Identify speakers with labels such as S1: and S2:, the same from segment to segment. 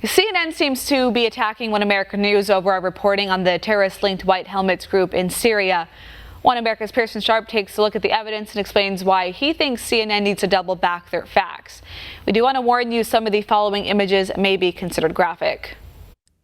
S1: CNN seems to be attacking One America News over our reporting on the terrorist-linked White Helmets group in Syria. One America's Pearson takes a look at the evidence and explains why he thinks CNN needs to double back their facts. We do want to warn you, some of the following images may be considered graphic.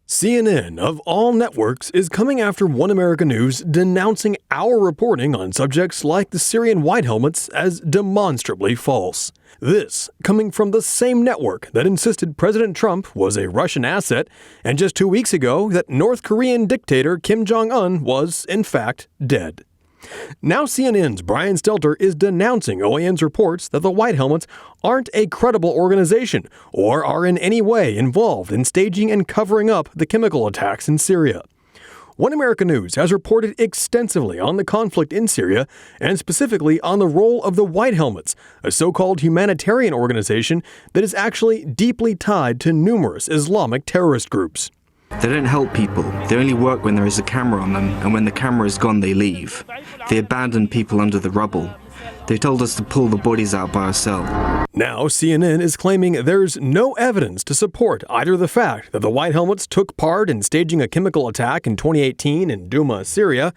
S2: CNN, of all networks, is coming after One America News, denouncing our reporting on subjects like the Syrian White Helmets as demonstrably false. This coming from the same network that insisted President Trump was a Russian asset, and just 2 weeks ago that North Korean dictator Kim Jong-un was, in fact, dead. Now CNN's Brian Stelter is denouncing OAN's reports that the White Helmets aren't a credible organization or are in any way involved in staging and covering up the chemical attacks in Syria. One America News has reported extensively on the conflict in Syria and specifically on the role of the White Helmets, a so-called humanitarian organization that is actually deeply tied to numerous Islamic terrorist groups.
S3: They don't help people. They only work when there is a camera on them, and when the camera is gone, they leave. They abandon people under the rubble. They told us to pull the bodies out by ourselves.
S2: Now, CNN is claiming there's no evidence to support either the fact that the White Helmets took part in staging a chemical attack in 2018 in Douma, Syria,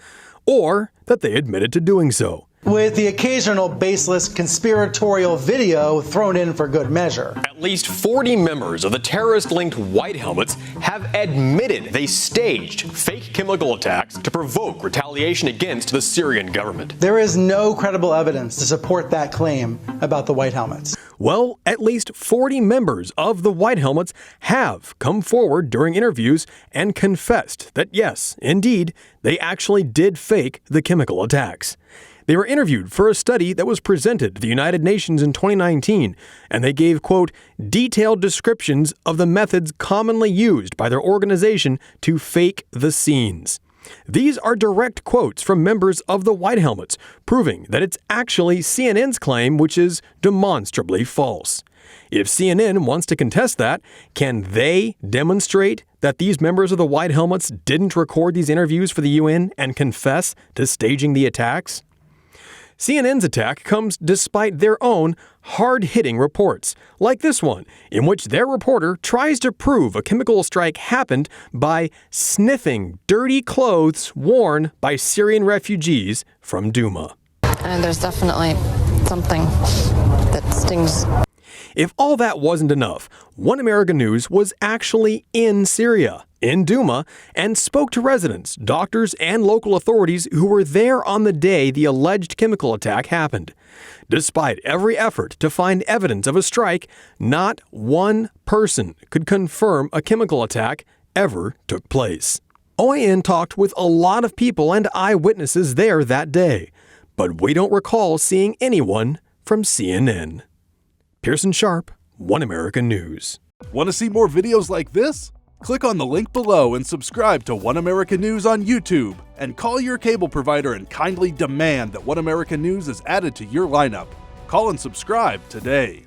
S2: or that they admitted to doing so,
S4: with the occasional baseless conspiratorial video thrown in for good measure.
S5: At least 40 members of the terrorist-linked White Helmets have admitted they staged fake chemical attacks to provoke retaliation against the Syrian government.
S4: There is no credible evidence to support that claim about the White Helmets.
S2: Well, at least 40 members of the White Helmets have come forward during interviews and confessed that yes, indeed, they actually did fake the chemical attacks. They were interviewed for a study that was presented to the United Nations in 2019, and they gave, quote, detailed descriptions of the methods commonly used by their organization to fake the scenes. These are direct quotes from members of the White Helmets, proving that it's actually CNN's claim which is demonstrably false. If CNN wants to contest that, can they demonstrate that these members of the White Helmets didn't record these interviews for the UN and confess to staging the attacks? CNN's attack comes despite their own hard-hitting reports, like this one, in which their reporter tries to prove a chemical strike happened by sniffing dirty clothes worn by Syrian refugees from Douma.
S6: And there's definitely something that stings.
S2: If all that wasn't enough, One America News was actually in Syria, in Douma, and spoke to residents, doctors, and local authorities who were there on the day the alleged chemical attack happened. Despite every effort to find evidence of a strike, not one person could confirm a chemical attack ever took place. OAN talked with a lot of people and eyewitnesses there that day, but we don't recall seeing anyone from CNN. Pearson, One America News.
S7: Want to see more videos like this? Click on the link below and subscribe to One America News on YouTube, and call your cable provider and kindly demand that One America News is added to your lineup. Call and subscribe today.